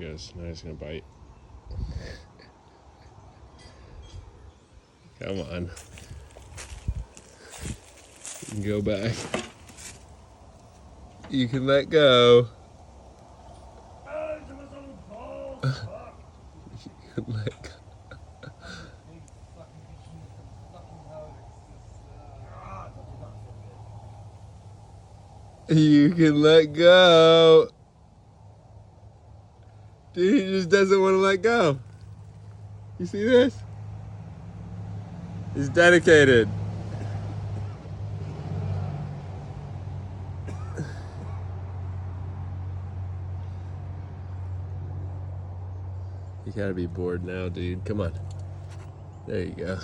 goes. Now he's gonna bite. Come on. You can go back. You can let go. You can let go. You can let go. Dude, he just doesn't want to let go. You see this? He's dedicated. You gotta be bored now, dude. Come on. There you go.